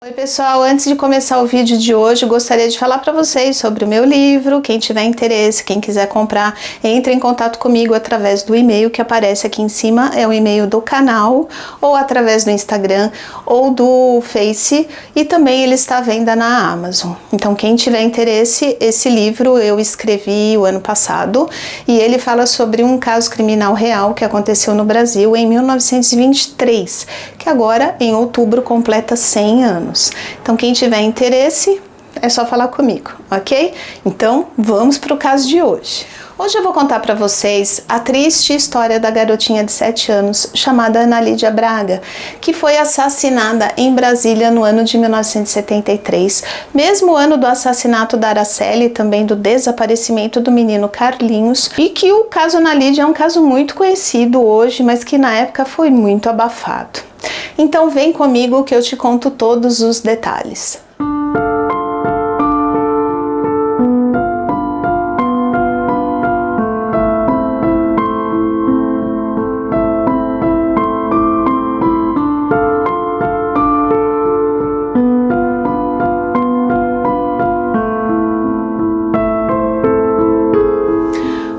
Oi pessoal, antes de começar o vídeo de hoje, gostaria de falar para vocês sobre o meu livro. Quem tiver interesse, quem quiser comprar, entre em contato comigo através do e-mail que aparece aqui em cima, é o e-mail do canal, ou através do Instagram ou do Face, e também ele está à venda na Amazon. Então quem tiver interesse, esse livro eu escrevi o ano passado e ele fala sobre um caso criminal real que aconteceu no Brasil em 1923, que agora em outubro completa 100 anos. Então quem tiver interesse é só falar comigo, ok? Então vamos para o caso de hoje. Hoje eu vou contar para vocês a triste história da garotinha de 7 anos chamada Ana Lídia Braga, que foi assassinada em Brasília no ano de 1973, mesmo ano do assassinato da Araceli e também do desaparecimento do menino Carlinhos, e que o caso Ana Lídia é um caso muito conhecido hoje, mas que na época foi muito abafado. Então vem comigo que eu te conto todos os detalhes.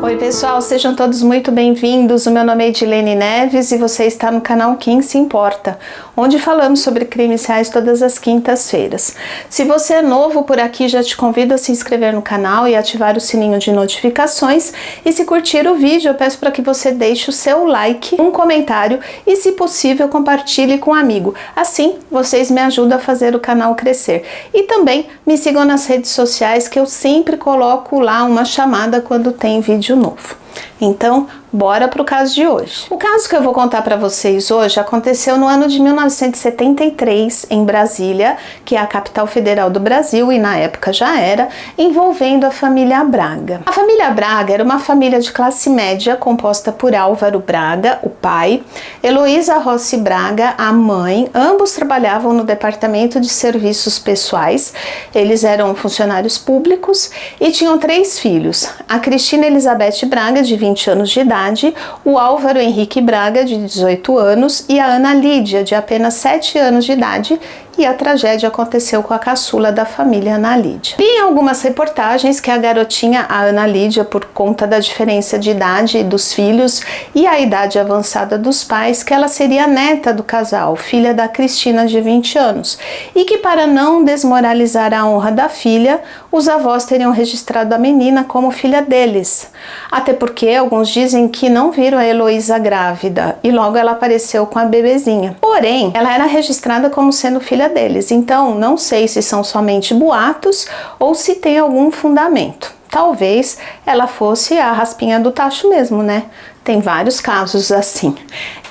Oi pessoal, sejam todos muito bem-vindos. O meu nome é Edilene Neves e você está no canal Quem Se Importa, onde falamos sobre crimes reais todas as quintas-feiras. Se você é novo por aqui, já te convido a se inscrever no canal e ativar o sininho de notificações. E se curtir o vídeo, eu peço para que você deixe o seu like, um comentário e, se possível, compartilhe com um amigo. Assim, vocês me ajudam a fazer o canal crescer. E também me sigam nas redes sociais, que eu sempre coloco lá uma chamada quando tem vídeo novo. Então, bora para o caso de hoje. O caso que eu vou contar para vocês hoje aconteceu no ano de 1973, em Brasília, que é a capital federal do Brasil e na época já era, envolvendo a família Braga. A família Braga era uma família de classe média composta por Álvaro Braga, o pai, Heloísa Rossi Braga, a mãe. Ambos trabalhavam no departamento de serviços pessoais, eles eram funcionários públicos e tinham 3 filhos, a Cristina Elizabeth Braga, de 20 anos de idade, o Álvaro Henrique Braga, de 18 anos, e a Ana Lídia, de apenas 7 anos de idade, e a tragédia aconteceu com a caçula da família, Ana Lídia. Vi em algumas reportagens que a garotinha, a Ana Lídia, por conta da diferença de idade dos filhos e a idade avançada dos pais, que ela seria a neta do casal, filha da Cristina, de 20 anos, e que para não desmoralizar a honra da filha, os avós teriam registrado a menina como filha deles. Até porque alguns dizem que não viram a Heloísa grávida e logo ela apareceu com a bebezinha. Porém, ela era registrada como sendo filha deles, então não sei se são somente boatos ou se tem algum fundamento. Talvez ela fosse a raspinha do tacho mesmo, né? Tem vários casos assim.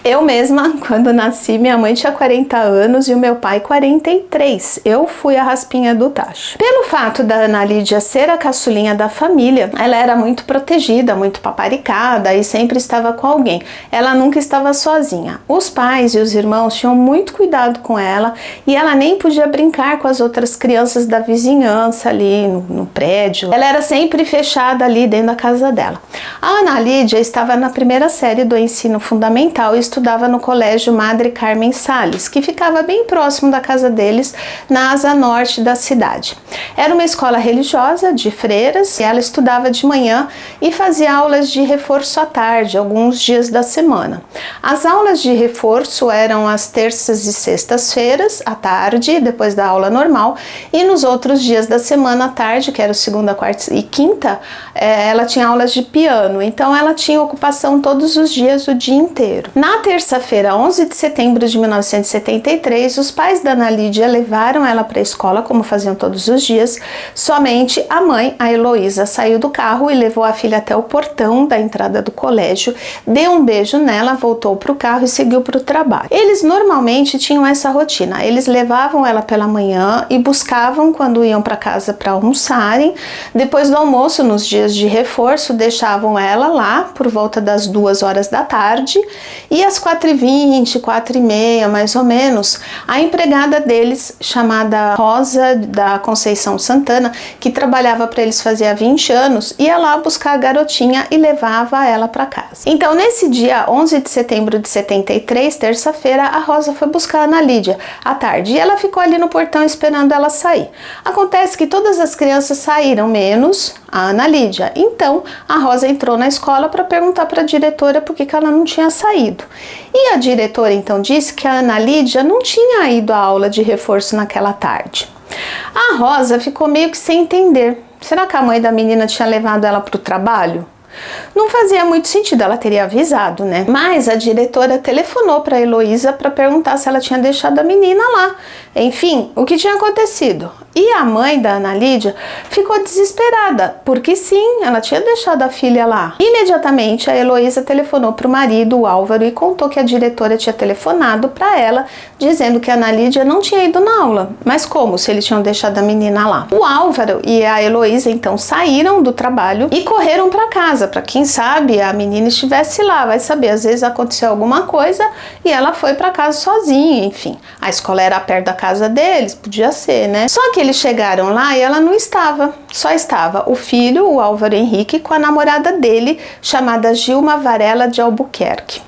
Eu mesma, quando nasci, minha mãe tinha 40 anos e o meu pai 43. Eu fui a raspinha do tacho. Pelo fato da Ana Lídia ser a caçulinha da família, ela era muito protegida, muito paparicada e sempre estava com alguém. Ela nunca estava sozinha. Os pais e os irmãos tinham muito cuidado com ela e ela nem podia brincar com as outras crianças da vizinhança ali no prédio. Ela era sempre fechada ali dentro da casa dela. A Ana Lídia estava na primeira série do ensino fundamental e estudava no colégio Madre Carmen Salles, que ficava bem próximo da casa deles, na asa norte da cidade. Era uma escola religiosa de freiras e ela estudava de manhã e fazia aulas de reforço à tarde, alguns dias da semana. As aulas de reforço eram às terças e sextas-feiras, à tarde, depois da aula normal, e nos outros dias da semana à tarde, que era segunda, quarta e quinta, ela tinha aulas de piano, então ela tinha ocupação todos os dias, o dia inteiro. Na terça-feira, 11 de setembro de 1973, os pais da Ana Lídia levaram ela para a escola, como faziam todos os dias. Somente a mãe, a Heloísa, saiu do carro e levou a filha até o portão da entrada do colégio, deu um beijo nela, voltou para o carro e seguiu para o trabalho. Eles normalmente tinham essa rotina, eles levavam ela pela manhã e buscavam quando iam para casa para almoçarem. Depois do almoço, nos dias de reforço, deixavam ela lá por volta das 2 horas da tarde e às 4h20, 4h30, mais ou menos, a empregada deles, chamada Rosa da Conceição Santana, que trabalhava para eles fazia 20 anos, ia lá buscar a garotinha e levava ela para casa. Então, nesse dia 11 de setembro de 73, terça-feira, a Rosa foi buscar a Ana Lídia à tarde e ela ficou ali no portão esperando ela sair. Acontece que todas as crianças saíram, menos a Ana Lídia. Então, a Rosa entrou na escola para perguntar para a diretora por que ela não tinha saído. E a diretora então disse que a Ana Lídia não tinha ido à aula de reforço naquela tarde. A Rosa ficou meio que sem entender. Será que a mãe da menina tinha levado ela para o trabalho? Não fazia muito sentido, ela teria avisado, né? Mas a diretora telefonou para a Heloísa para perguntar se ela tinha deixado a menina lá. Enfim, o que tinha acontecido? E a mãe da Ana Lídia ficou desesperada, porque sim, ela tinha deixado a filha lá. Imediatamente, a Heloísa telefonou para o marido, o Álvaro, e contou que a diretora tinha telefonado para ela, dizendo que a Ana Lídia não tinha ido na aula. Mas como, se eles tinham deixado a menina lá? O Álvaro e a Heloísa, então, saíram do trabalho e correram para casa, para quem sabe a menina estivesse lá, vai saber, às vezes aconteceu alguma coisa e ela foi para casa sozinha, enfim. A escola era perto da casa deles, podia ser, né? Só que eles chegaram lá e ela não estava, só estava o filho, o Álvaro Henrique, com a namorada dele, chamada Gilma Varela de Albuquerque.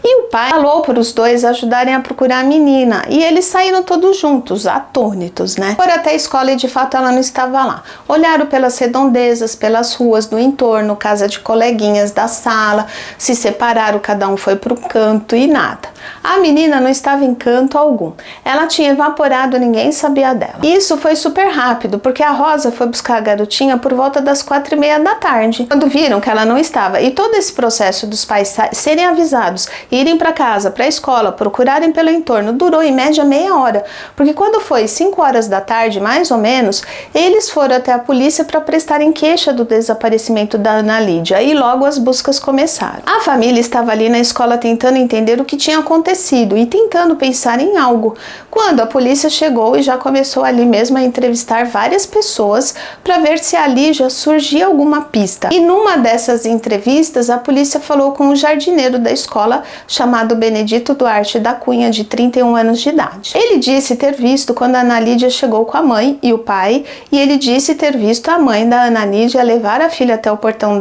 E o pai falou para os dois ajudarem a procurar a menina, e eles saíram todos juntos, atônitos, né? Foram até a escola e de fato ela não estava lá. Olharam pelas redondezas, pelas ruas do entorno, casa de coleguinhas da sala, se separaram, cada um foi para o canto e nada. A menina não estava em canto algum. Ela tinha evaporado, ninguém sabia dela. Isso foi super rápido, porque a Rosa foi buscar a garotinha por volta das 4h30 da tarde. Quando viram que ela não estava, e todo esse processo dos pais serem avisados, irem para casa, para a escola, procurarem pelo entorno, durou em média meia hora, porque quando foi 5 horas da tarde, mais ou menos, eles foram até a polícia para prestarem queixa do desaparecimento da Ana Lídia, e logo as buscas começaram. A família estava ali na escola tentando entender o que tinha acontecido e tentando pensar em algo, quando a polícia chegou e já começou ali mesmo a entrevistar várias pessoas para ver se ali já surgia alguma pista. E numa dessas entrevistas, a polícia falou com o jardineiro da escola, chamado Benedito Duarte da Cunha, de 31 anos de idade. Ele disse ter visto quando a Ana Lídia chegou com a mãe e o pai, e ele disse ter visto a mãe da Ana Lídia levar a filha até o portão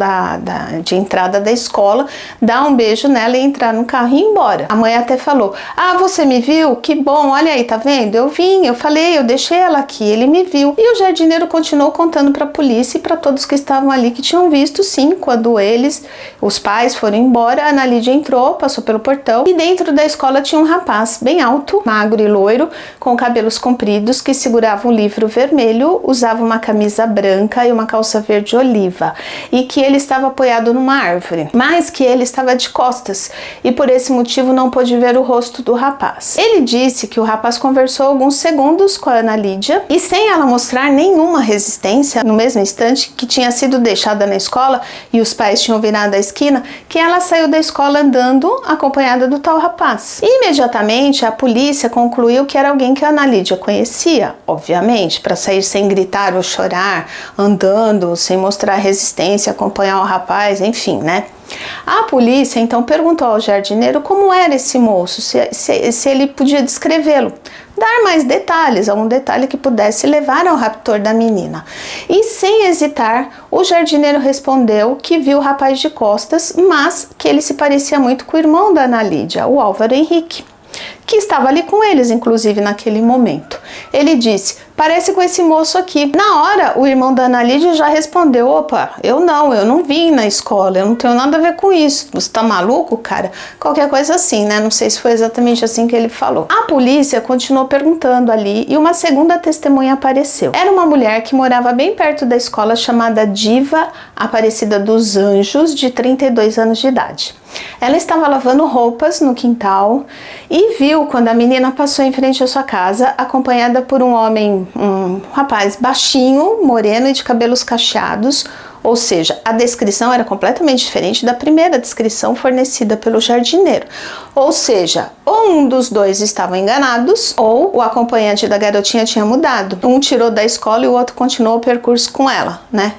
de entrada da escola, dar um beijo nela e entrar no carro e ir embora. A mãe até falou: "Ah, você me viu? Que bom, olha aí, tá vendo? Eu vim, eu falei, eu deixei ela aqui, ele me viu." E o jardineiro continuou contando para a polícia e para todos que estavam ali que tinham visto sim, quando os pais foram embora, a Ana Lídia entrou, passou pelo portão e dentro da escola tinha um rapaz bem alto, magro e loiro, com cabelos compridos, que segurava um livro vermelho, usava uma camisa branca e uma calça verde oliva, e que ele estava apoiado numa árvore, mas que ele estava de costas e por esse motivo não pôde ver o rosto do rapaz. Ele disse que o rapaz conversou alguns segundos com a Ana Lídia e, sem ela mostrar nenhuma resistência, no mesmo instante que tinha sido deixada na escola e os pais tinham virado a esquina, que ela saiu da escola andando acompanhada do tal rapaz. Imediatamente a polícia concluiu que era alguém que a Ana Lídia conhecia, obviamente, para sair sem gritar ou chorar, andando, sem mostrar resistência, acompanhar o rapaz, enfim, né? A polícia então perguntou ao jardineiro como era esse moço, se ele podia descrevê-lo, dar mais detalhes, algum detalhe que pudesse levar ao raptor da menina. E sem hesitar, o jardineiro respondeu que viu o rapaz de costas, mas que ele se parecia muito com o irmão da Ana Lídia, o Álvaro Henrique, que estava ali com eles, inclusive, naquele momento. Ele disse: "Parece com esse moço aqui." Na hora, o irmão da Ana Lídia já respondeu: "Opa, eu não vim na escola, eu não tenho nada a ver com isso. Você tá maluco, cara?" Qualquer coisa assim, né? Não sei se foi exatamente assim que ele falou. A polícia continuou perguntando ali e uma segunda testemunha apareceu. Era uma mulher que morava bem perto da escola, chamada Diva Aparecida dos Anjos, de 32 anos de idade. Ela estava lavando roupas no quintal e viu quando a menina passou em frente à sua casa, acompanhada por um rapaz baixinho, moreno e de cabelos cacheados, Ou seja, a descrição era completamente diferente da primeira descrição fornecida pelo jardineiro. Ou seja, ou um dos dois estavam enganados, ou o acompanhante da garotinha tinha mudado. Um tirou da escola e o outro continuou o percurso com ela, né?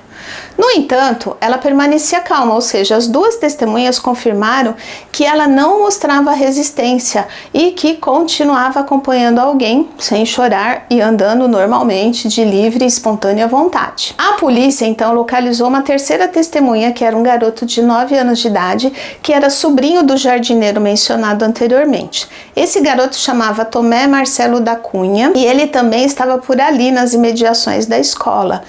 No entanto, ela permanecia calma, ou seja, as duas testemunhas confirmaram que ela não mostrava resistência e que continuava acompanhando alguém sem chorar e andando normalmente, de livre e espontânea vontade. A polícia então localizou uma terceira testemunha, que era um garoto de 9 anos de idade, que era sobrinho do jardineiro mencionado anteriormente. Esse garoto chamava Tomé Marcelo da Cunha e ele também estava por ali nas imediações da escola.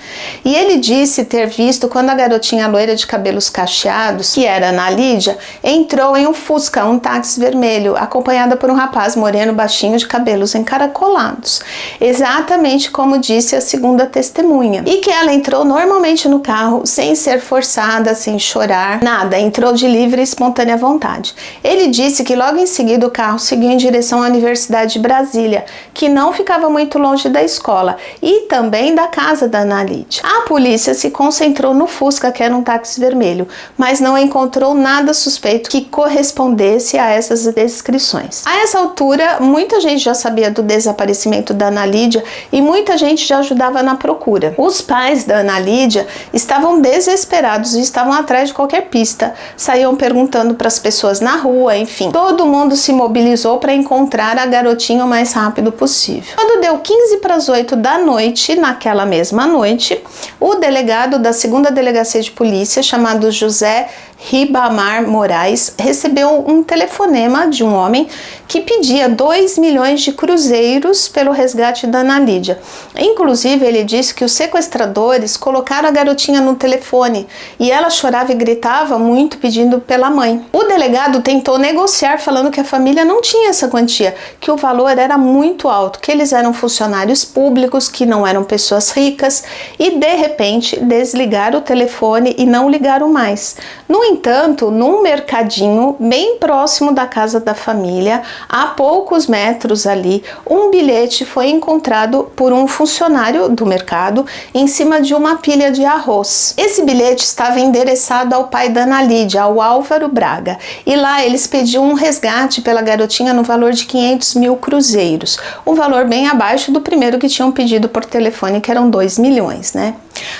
E ele disse ter visto quando a garotinha loira de cabelos cacheados, que era Ana Lídia, entrou em um Fusca, um táxi vermelho, acompanhada por um rapaz moreno baixinho de cabelos encaracolados, exatamente como disse a segunda testemunha, e que ela entrou normalmente no carro, sem ser forçada, sem chorar, nada, entrou de livre e espontânea vontade. Ele disse que logo em seguida o carro seguiu em direção à Universidade de Brasília, que não ficava muito longe da escola e também da casa da Ana Lídia. A polícia se concentrou no Fusca, que era um táxi vermelho, mas não encontrou nada suspeito que correspondesse a essas descrições. A essa altura, muita gente já sabia do desaparecimento da Ana Lídia e muita gente já ajudava na procura. Os pais da Ana Lídia estavam desesperados e estavam atrás de qualquer pista, saíam perguntando para as pessoas na rua, enfim. Todo mundo se mobilizou para encontrar a garotinha o mais rápido possível. Quando deu 15 para as 8 da noite, naquela mesma noite, o delegado da segunda delegacia de polícia, chamado José Ribamar Moraes, recebeu um telefonema de um homem que pedia 2 milhões de cruzeiros pelo resgate da Ana Lídia. Inclusive, ele disse que os sequestradores colocaram a garotinha no telefone e ela chorava e gritava muito pedindo pela mãe. O delegado tentou negociar, falando que a família não tinha essa quantia, que o valor era muito alto, que eles eram funcionários públicos, que não eram pessoas ricas, e de repente desligaram o telefone e não ligaram mais. No entanto, num mercadinho bem próximo da casa da família, a poucos metros ali, um bilhete foi encontrado por um funcionário do mercado em cima de uma pilha de arroz. Esse bilhete estava endereçado ao pai da Ana Lídia, ao Álvaro Braga, e lá eles pediam um resgate pela garotinha no valor de 500 mil cruzeiros, um valor bem abaixo do primeiro que tinham pedido por telefone, que eram 2 milhões, né?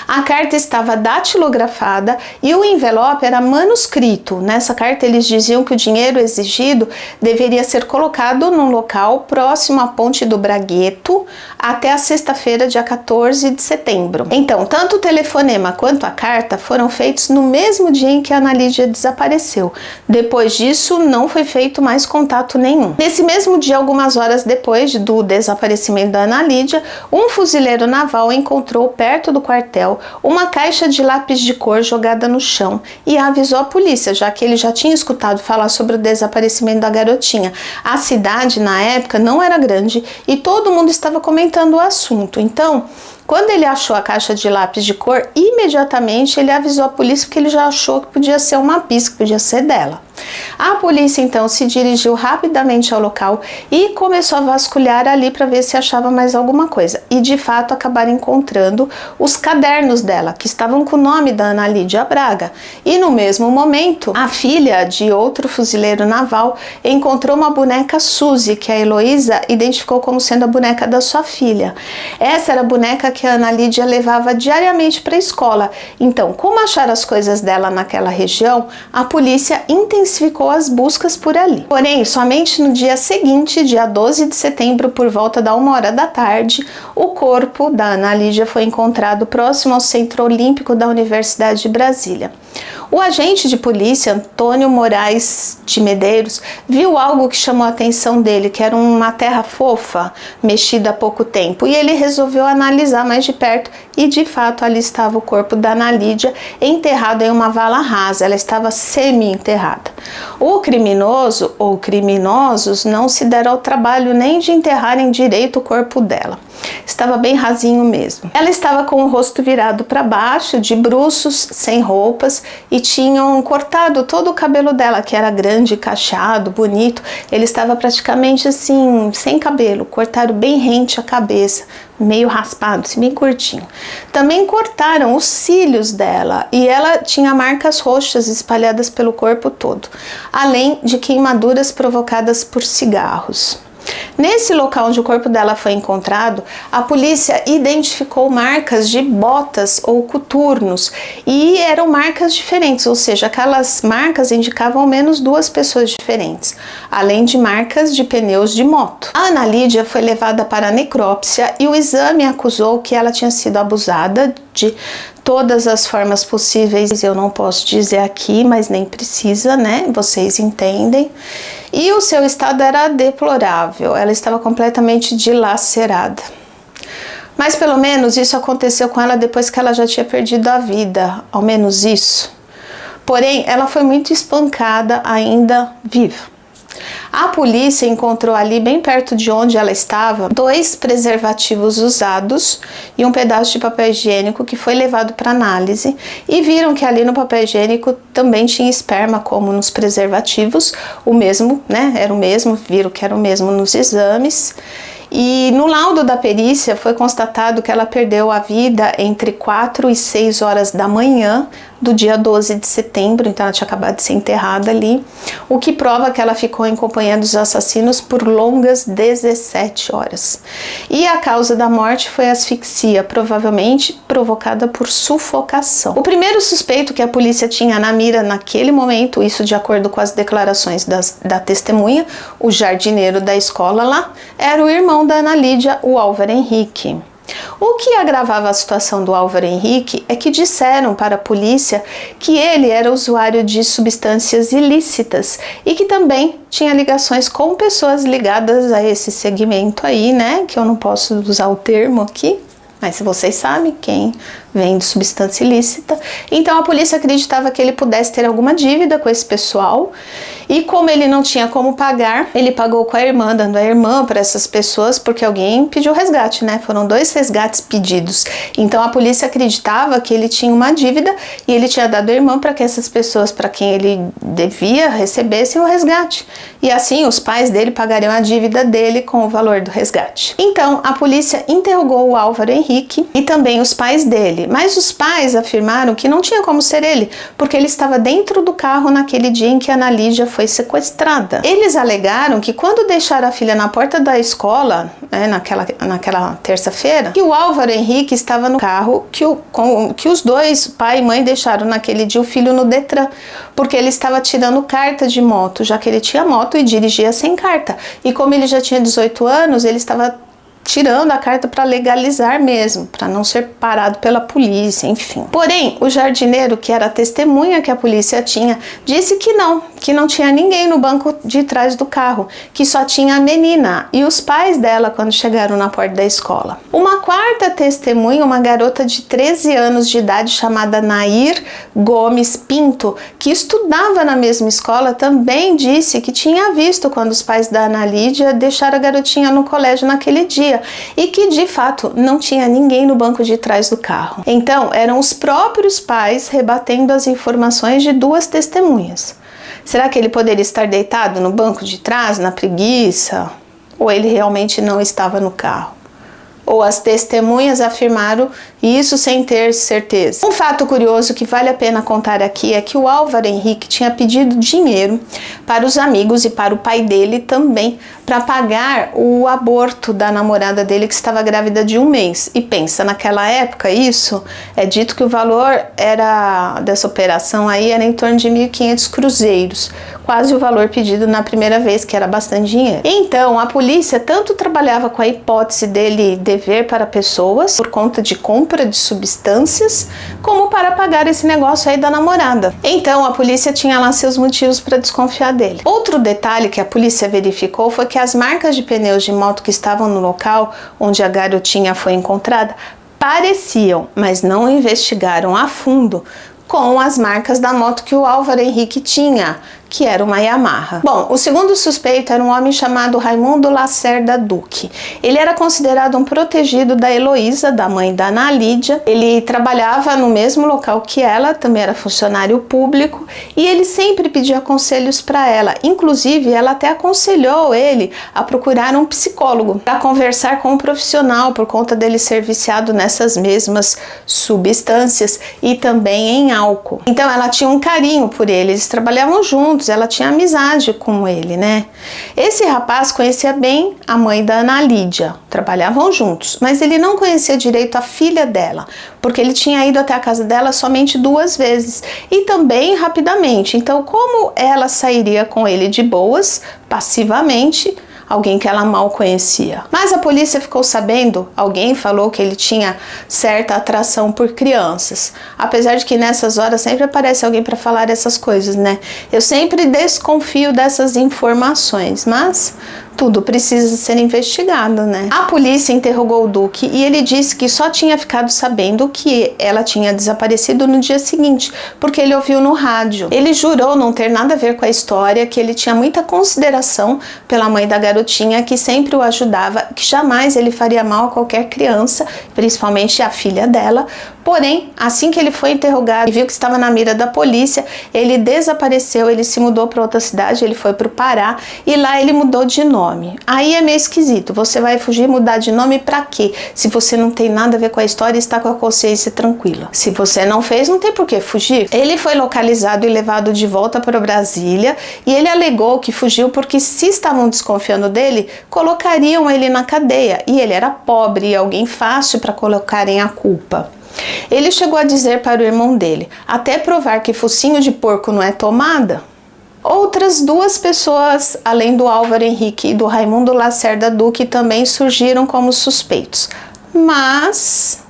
A carta estava datilografada e o envelope era manuscrito. Nessa carta eles diziam que o dinheiro exigido deveria ser colocado num local próximo à Ponte do Bragueto até a sexta-feira, dia 14 de setembro. Então, tanto o telefonema quanto a carta foram feitos no mesmo dia em que a Ana Lídia desapareceu. Depois disso, não foi feito mais contato nenhum. Nesse mesmo dia, algumas horas depois do desaparecimento da Ana Lídia, um fuzileiro naval encontrou perto do quartel uma caixa de lápis de cor jogada no chão e avisou a polícia, já que ele já tinha escutado falar sobre o desaparecimento da garotinha. A cidade, na época, não era grande e todo mundo estava comentando o assunto. Então, quando ele achou a caixa de lápis de cor, imediatamente ele avisou a polícia, porque ele já achou que podia ser uma pista, que podia ser dela. A polícia então se dirigiu rapidamente ao local e começou a vasculhar ali para ver se achava mais alguma coisa. E de fato acabaram encontrando os cadernos dela, que estavam com o nome da Ana Lídia Braga. E no mesmo momento, a filha de outro fuzileiro naval encontrou uma boneca Suzy, que a Heloísa identificou como sendo a boneca da sua filha. Essa era a boneca que a Ana Lídia levava diariamente para a escola. Então, como achar as coisas dela naquela região, a polícia intensificou as buscas por ali. Porém, somente no dia seguinte, dia 12 de setembro, por volta da 1h da tarde, o corpo da Ana Lídia foi encontrado próximo ao Centro Olímpico da Universidade de Brasília. O agente de polícia, Antônio Moraes de Medeiros, viu algo que chamou a atenção dele, que era uma terra fofa, mexida há pouco tempo, e ele resolveu analisar mais de perto e, de fato, ali estava o corpo da Ana Lídia enterrado em uma vala rasa, ela estava semi-enterrada. O criminoso ou criminosos não se deram ao trabalho nem de enterrarem direito o corpo dela. Estava bem rasinho mesmo. Ela estava com o rosto virado para baixo, de bruços, sem roupas, e tinham cortado todo o cabelo dela, que era grande, cacheado, bonito. Ele estava praticamente assim, sem cabelo, cortaram bem rente a cabeça, meio raspado, assim, bem curtinho. Também cortaram os cílios dela e ela tinha marcas roxas espalhadas pelo corpo todo, além de queimaduras provocadas por cigarros. Nesse local onde o corpo dela foi encontrado, a polícia identificou marcas de botas ou coturnos e eram marcas diferentes, ou seja, aquelas marcas indicavam ao menos 2 pessoas diferentes, além de marcas de pneus de moto. A Ana Lídia foi levada para a necrópsia e o exame acusou que ela tinha sido abusada de todas as formas possíveis. Eu não posso dizer aqui, mas nem precisa, né? Vocês entendem. E o seu estado era deplorável, ela estava completamente dilacerada. Mas pelo menos isso aconteceu com ela depois que ela já tinha perdido a vida, ao menos isso. Porém, ela foi muito espancada ainda viva. A polícia encontrou ali, bem perto de onde ela estava, 2 preservativos usados e um pedaço de papel higiênico que foi levado para análise, e viram que ali no papel higiênico também tinha esperma, como nos preservativos, o mesmo, né? Era o mesmo, viram que era o mesmo nos exames. E no laudo da perícia foi constatado que ela perdeu a vida entre 4 e 6 horas da manhã do dia 12 de setembro, então ela tinha acabado de ser enterrada ali, o que prova que ela ficou em companhia dos assassinos por longas 17 horas. E a causa da morte foi asfixia, provavelmente provocada por sufocação. O primeiro suspeito que a polícia tinha na mira naquele momento, isso de acordo com as declarações da testemunha, o jardineiro da escola lá, era o irmão da Ana Lídia, o Álvaro Henrique. O que agravava a situação do Álvaro Henrique é que disseram para a polícia que ele era usuário de substâncias ilícitas e que também tinha ligações com pessoas ligadas a esse segmento aí, né? Que eu não posso usar o termo aqui, mas vocês sabem quem vende substância ilícita. Então a polícia acreditava que ele pudesse ter alguma dívida com esse pessoal, e como ele não tinha como pagar, ele pagou com a irmã, dando a irmã para essas pessoas, porque alguém pediu resgate, né? Foram 2 resgates pedidos. Então a polícia acreditava que ele tinha uma dívida e ele tinha dado a irmã para que essas pessoas para quem ele devia recebessem o resgate. E assim os pais dele pagariam a dívida dele com o valor do resgate. Então a polícia interrogou o Álvaro Henrique e também os pais dele, mas os pais afirmaram que não tinha como ser ele, porque ele estava dentro do carro naquele dia em que a Ana Lídia foi sequestrada. Eles alegaram que quando deixaram a filha na porta da escola, né, naquela terça-feira, que o Álvaro Henrique estava no carro que os 2, pai e mãe, deixaram naquele dia o filho no Detran, porque ele estava tirando carta de moto, já que ele tinha moto e dirigia sem carta. E como ele já tinha 18 anos, ele estava tirando a carta para legalizar mesmo, para não ser parado pela polícia, enfim. Porém, o jardineiro, que era a testemunha que a polícia tinha, disse que não tinha ninguém no banco de trás do carro, que só tinha a menina e os pais dela quando chegaram na porta da escola. Uma quarta testemunha, uma garota de 13 anos de idade chamada Nair Gomes Pinto, que estudava na mesma escola, também disse que tinha visto quando os pais da Ana Lídia deixaram a garotinha no colégio naquele dia, e que de fato não tinha ninguém no banco de trás do carro. Então eram os próprios pais rebatendo as informações de 2 testemunhas. Será que ele poderia estar deitado no banco de trás, na preguiça? Ou ele realmente não estava no carro? Ou as testemunhas afirmaram isso sem ter certeza? Um fato curioso que vale a pena contar aqui é que o Álvaro Henrique tinha pedido dinheiro para os amigos e para o pai dele também, para pagar o aborto da namorada dele, que estava grávida de 1 mês. E pensa, naquela época, isso é dito que o valor dessa operação aí era em torno de 1.500 cruzeiros, quase o valor pedido na primeira vez, que era bastante dinheiro. Então a polícia tanto trabalhava com a hipótese dele dever para pessoas por conta de compra de substâncias, como para pagar esse negócio aí da namorada. Então a polícia tinha lá seus motivos para desconfiar dele. Outro detalhe que a polícia verificou foi que as marcas de pneus de moto que estavam no local onde a garotinha foi encontrada pareciam, mas não investigaram a fundo, com as marcas da moto que o Álvaro Henrique tinha, que era uma Yamaha. Bom, o segundo suspeito era um homem chamado Raimundo Lacerda Duque. Ele era considerado um protegido da Heloísa, da mãe da Ana Lídia. Ele trabalhava no mesmo local que ela, também era funcionário público, e ele sempre pedia conselhos para ela. Inclusive, ela até aconselhou ele a procurar um psicólogo para conversar com um profissional, por conta dele ser viciado nessas mesmas substâncias e também em álcool. Então ela tinha um carinho por ele, eles trabalhavam juntos, ela tinha amizade com ele, né? Esse rapaz conhecia bem a mãe da Ana Lídia, trabalhavam juntos, mas ele não conhecia direito a filha dela, porque ele tinha ido até a casa dela somente 2 vezes e também rapidamente. Então, como ela sairia com ele de boas, passivamente, alguém que ela mal conhecia? Mas a polícia ficou sabendo, alguém falou que ele tinha certa atração por crianças. Apesar de que nessas horas sempre aparece alguém para falar essas coisas, né? Eu sempre desconfio dessas informações, mas tudo precisa ser investigado, né? A polícia interrogou o Duque e ele disse que só tinha ficado sabendo que ela tinha desaparecido no dia seguinte, porque ele ouviu no rádio. Ele jurou não ter nada a ver com a história, que ele tinha muita consideração pela mãe da garotinha, que sempre o ajudava, que jamais ele faria mal a qualquer criança, principalmente a filha dela. Porém, assim que ele foi interrogado e viu que estava na mira da polícia, ele desapareceu, ele se mudou para outra cidade, ele foi para o Pará e lá ele mudou de nome. Aí é meio esquisito, você vai fugir e mudar de nome para quê? Se você não tem nada a ver com a história e está com a consciência tranquila. Se você não fez, não tem por que fugir. Ele foi localizado e levado de volta para Brasília e ele alegou que fugiu porque, se estavam desconfiando dele, colocariam ele na cadeia e ele era pobre e alguém fácil para colocarem a culpa. Ele chegou a dizer para o irmão dele: até provar que focinho de porco não é tomada. Outras 2 pessoas, além do Álvaro Henrique e do Raimundo Lacerda Duque, também surgiram como suspeitos. Mas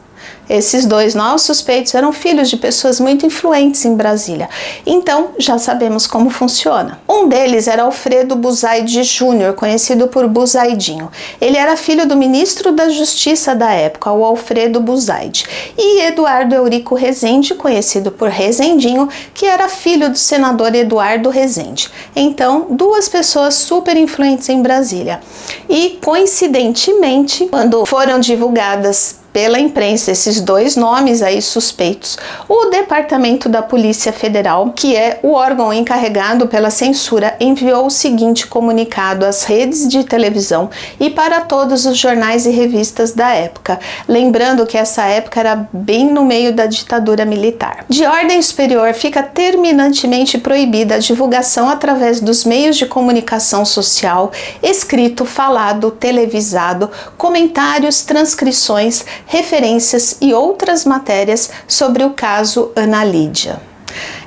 esses 2 novos suspeitos eram filhos de pessoas muito influentes em Brasília. Então, já sabemos como funciona. Um deles era Alfredo Buzaide Júnior, conhecido por Buzaidinho. Ele era filho do ministro da Justiça da época, o Alfredo Buzaide. E Eduardo Eurico Rezende, conhecido por Rezendinho, que era filho do senador Eduardo Rezende. Então, 2 pessoas super influentes em Brasília. E, coincidentemente, quando foram divulgadas pela imprensa esses 2 nomes aí suspeitos, o Departamento da Polícia Federal, que é o órgão encarregado pela censura, enviou o seguinte comunicado às redes de televisão e para todos os jornais e revistas da época, lembrando que essa época era bem no meio da ditadura militar. De ordem superior, fica terminantemente proibida a divulgação através dos meios de comunicação social, escrito, falado, televisado, comentários, transcrições, referências e outras matérias sobre o caso Ana Lídia.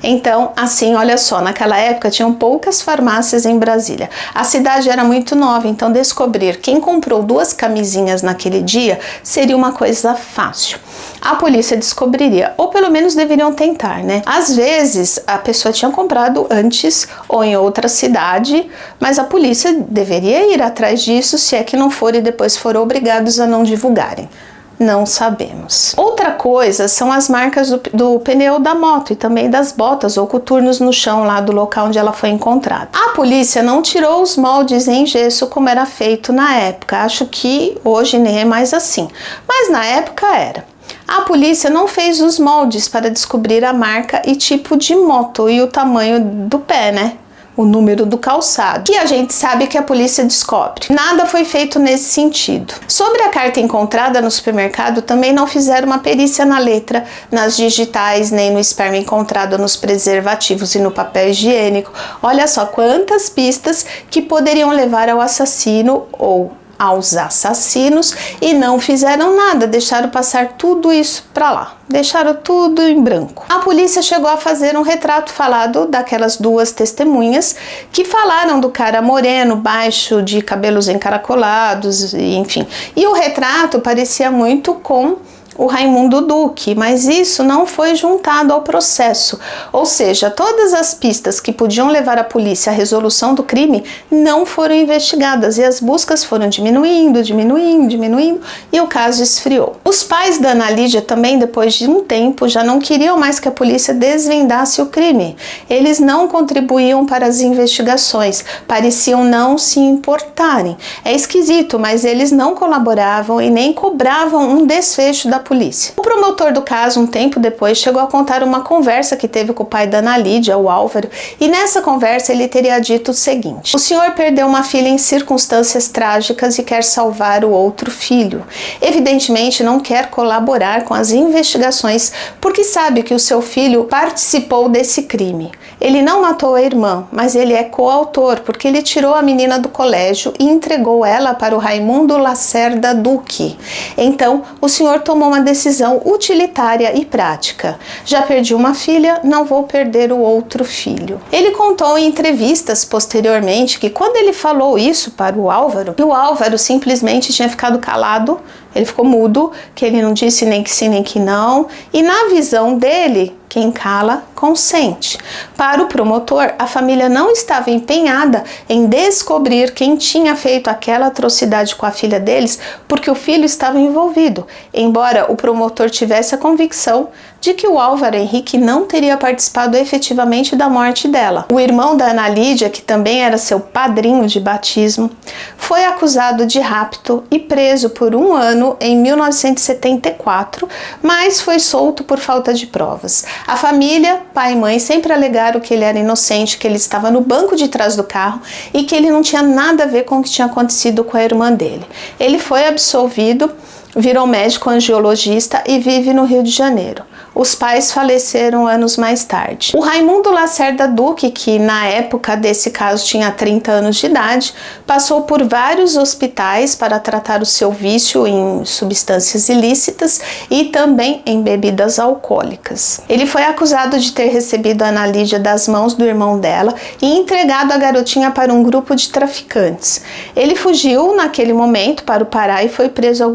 Então, assim, olha só, naquela época tinham poucas farmácias em Brasília. A cidade era muito nova, então descobrir quem comprou 2 camisinhas naquele dia seria uma coisa fácil. A polícia descobriria, ou pelo menos deveriam tentar, né? Às vezes a pessoa tinha comprado antes ou em outra cidade, mas a polícia deveria ir atrás disso, se é que não for e depois foram obrigados a não divulgarem. Não sabemos. Outra coisa são as marcas do pneu da moto e também das botas ou coturnos no chão lá do local onde ela foi encontrada. A polícia não tirou os moldes em gesso como era feito na época. Acho que hoje nem é mais assim, mas na época era. A polícia não fez os moldes para descobrir a marca e tipo de moto e o tamanho do pé, né? O número do calçado, que a gente sabe que a polícia descobre. Nada foi feito nesse sentido. Sobre a carta encontrada no supermercado, também não fizeram uma perícia na letra, nas digitais, nem no esperma encontrado nos preservativos e no papel higiênico. Olha só quantas pistas que poderiam levar ao assassino ou aos assassinos e não fizeram nada, deixaram passar tudo isso para lá, deixaram tudo em branco. A polícia chegou a fazer um retrato falado daquelas 2 testemunhas que falaram do cara moreno, baixo, de cabelos encaracolados, enfim. E o retrato parecia muito com o Raimundo Duque, mas isso não foi juntado ao processo, ou seja, todas as pistas que podiam levar a polícia à resolução do crime não foram investigadas e as buscas foram diminuindo e o caso esfriou. Os pais da Ana Lídia também, depois de um tempo, já não queriam mais que a polícia desvendasse o crime. Eles não contribuíam para as investigações, pareciam não se importarem. É esquisito, mas eles não colaboravam e nem cobravam um desfecho da polícia. O promotor do caso, um tempo depois, chegou a contar uma conversa que teve com o pai da Ana Lídia, o Álvaro, e nessa conversa ele teria dito o seguinte: o senhor perdeu uma filha em circunstâncias trágicas e quer salvar o outro filho. Evidentemente não quer colaborar com as investigações porque sabe que o seu filho participou desse crime. Ele não matou a irmã, mas ele é coautor porque ele tirou a menina do colégio e entregou ela para o Raimundo Lacerda Duque. Então, o senhor tomou uma decisão utilitária e prática. Já perdi uma filha, não vou perder o outro filho. Ele contou em entrevistas posteriormente que quando ele falou isso para o Álvaro simplesmente tinha ficado calado, ele ficou mudo, que ele não disse nem que sim nem que não, e na visão dele, quem cala, consente. Para o promotor, a família não estava empenhada em descobrir quem tinha feito aquela atrocidade com a filha deles, porque o filho estava envolvido, embora o promotor tivesse a convicção de que o Álvaro Henrique não teria participado efetivamente da morte dela. O irmão da Ana Lídia, que também era seu padrinho de batismo, foi acusado de rapto e preso por 1 ano em 1974, mas foi solto por falta de provas. A família, pai e mãe, sempre alegaram que ele era inocente, que ele estava no banco de trás do carro e que ele não tinha nada a ver com o que tinha acontecido com a irmã dele. Ele foi absolvido, virou médico angiologista e vive no Rio de Janeiro. Os pais faleceram anos mais tarde. O Raimundo Lacerda Duque, que na época desse caso tinha 30 anos de idade, passou por vários hospitais para tratar o seu vício em substâncias ilícitas e também em bebidas alcoólicas. Ele foi acusado de ter recebido a Ana Lídia das mãos do irmão dela e entregado a garotinha para um grupo de traficantes. Ele fugiu naquele momento para o Pará e foi preso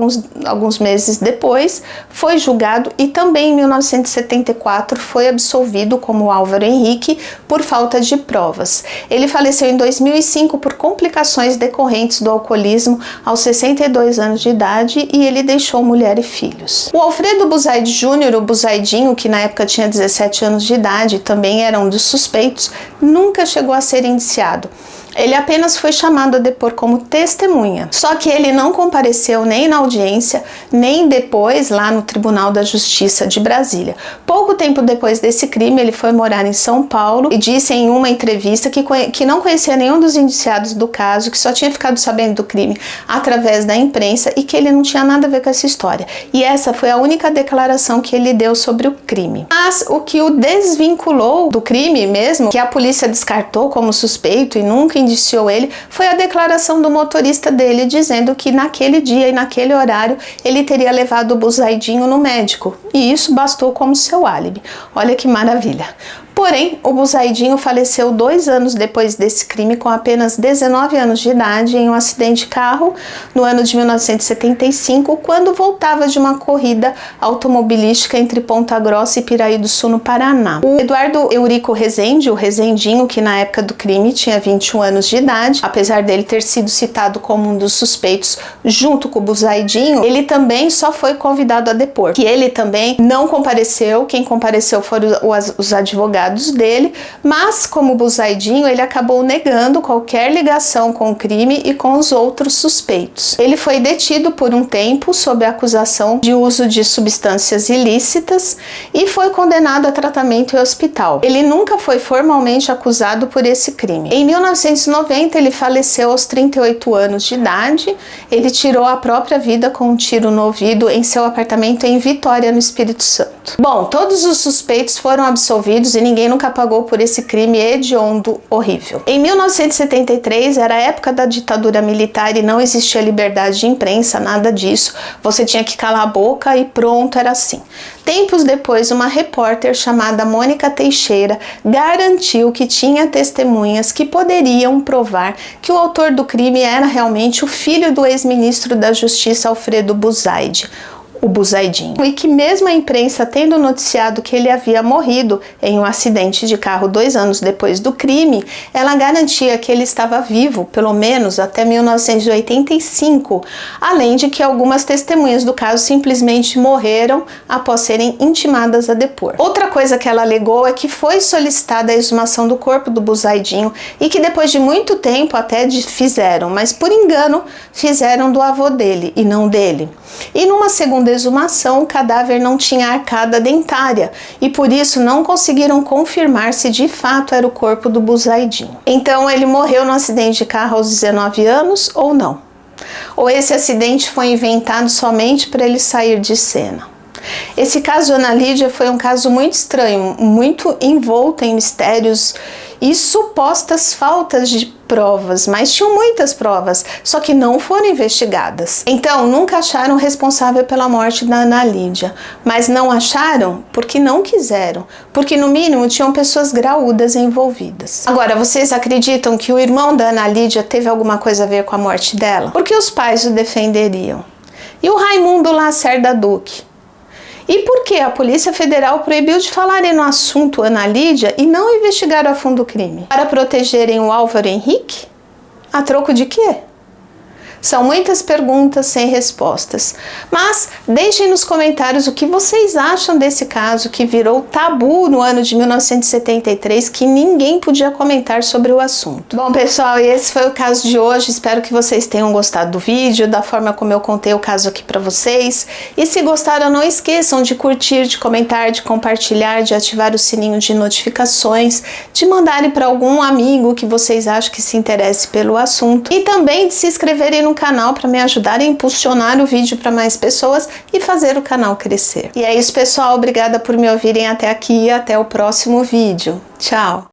alguns meses depois, foi julgado e também em 1974 foi absolvido como Álvaro Henrique por falta de provas. Ele faleceu em 2005 por complicações decorrentes do alcoolismo aos 62 anos de idade e ele deixou mulher e filhos. O Alfredo Buzaide Júnior, o Buzaidinho, que na época tinha 17 anos de idade, também era um dos suspeitos, nunca chegou a ser indiciado. Ele apenas foi chamado a depor como testemunha. Só que ele não compareceu nem na audiência, nem depois lá no Tribunal da Justiça de Brasília. Pouco tempo depois desse crime, ele foi morar em São Paulo e disse em uma entrevista que não conhecia nenhum dos indiciados do caso, que só tinha ficado sabendo do crime através da imprensa e que ele não tinha nada a ver com essa história. E essa foi a única declaração que ele deu sobre o crime. Mas o que o desvinculou do crime mesmo, que a polícia descartou como suspeito e nunca indiciou ele, foi a declaração do motorista dele dizendo que naquele dia e naquele horário ele teria levado o Buzaidinho no médico e isso bastou como seu álibi. Olha que maravilha! Porém, o Buzaidinho faleceu 2 anos depois desse crime com apenas 19 anos de idade em um acidente de carro no ano de 1975, quando voltava de uma corrida automobilística entre Ponta Grossa e Piraí do Sul, no Paraná. O Eduardo Eurico Rezende, o Rezendinho, que na época do crime tinha 21 anos de idade, apesar dele ter sido citado como um dos suspeitos junto com o Buzaidinho, ele também só foi convidado a depor, que ele também não compareceu, quem compareceu foram os advogados dele, mas como Buzaidinho, ele acabou negando qualquer ligação com o crime e com os outros suspeitos. Ele foi detido por um tempo sob a acusação de uso de substâncias ilícitas e foi condenado a tratamento em hospital. Ele nunca foi formalmente acusado por esse crime. Em 1990, ele faleceu aos 38 anos de idade. Ele tirou a própria vida com um tiro no ouvido em seu apartamento em Vitória, no Espírito Santo. Bom, todos os suspeitos foram absolvidos e ninguém nunca pagou por esse crime hediondo, horrível. Em 1973, era a época da ditadura militar e não existia liberdade de imprensa, nada disso. Você tinha que calar a boca e pronto, era assim. Tempos depois, uma repórter chamada Mônica Teixeira garantiu que tinha testemunhas que poderiam provar que o autor do crime era realmente o filho do ex-ministro da Justiça, Alfredo Buzaide. o Buzaidinho, e que mesmo a imprensa tendo noticiado que ele havia morrido em um acidente de carro 2 anos depois do crime, ela garantia que ele estava vivo, pelo menos até 1985, além de que algumas testemunhas do caso simplesmente morreram após serem intimadas a depor. Outra coisa que ela alegou é que foi solicitada a exumação do corpo do Buzaidinho e que depois de muito tempo até fizeram, mas por engano fizeram do avô dele e não dele. E numa segunda exumação, o cadáver não tinha arcada dentária e por isso não conseguiram confirmar se de fato era o corpo do Buzaidinho. Então ele morreu no acidente de carro aos 19 anos ou não? Ou esse acidente foi inventado somente para ele sair de cena? Esse caso Ana Lídia foi um caso muito estranho, muito envolto em mistérios e supostas faltas de provas, mas tinham muitas provas, só que não foram investigadas. Então, nunca acharam o responsável pela morte da Ana Lídia, mas não acharam porque não quiseram, porque no mínimo tinham pessoas graúdas envolvidas. Agora, vocês acreditam que o irmão da Ana Lídia teve alguma coisa a ver com a morte dela? Porque os pais o defenderiam. E o Raimundo Lacerda Duque? E por que a Polícia Federal proibiu de falarem no assunto Ana Lídia e não investigar a fundo o crime? Para protegerem o Álvaro Henrique? A troco de quê? São muitas perguntas sem respostas, mas deixem nos comentários o que vocês acham desse caso que virou tabu no ano de 1973, que ninguém podia comentar sobre o assunto. Bom, pessoal, esse foi o caso de hoje. Espero que vocês tenham gostado do vídeo, da forma como eu contei o caso aqui para vocês. E se gostaram, não esqueçam de curtir, de comentar, de compartilhar, de ativar o sininho de notificações, de mandarem para algum amigo que vocês acham que se interesse pelo assunto e também de se inscreverem no canal para me ajudar a impulsionar o vídeo para mais pessoas e fazer o canal crescer. E é isso, pessoal. Obrigada por me ouvirem até aqui e até o próximo vídeo. Tchau!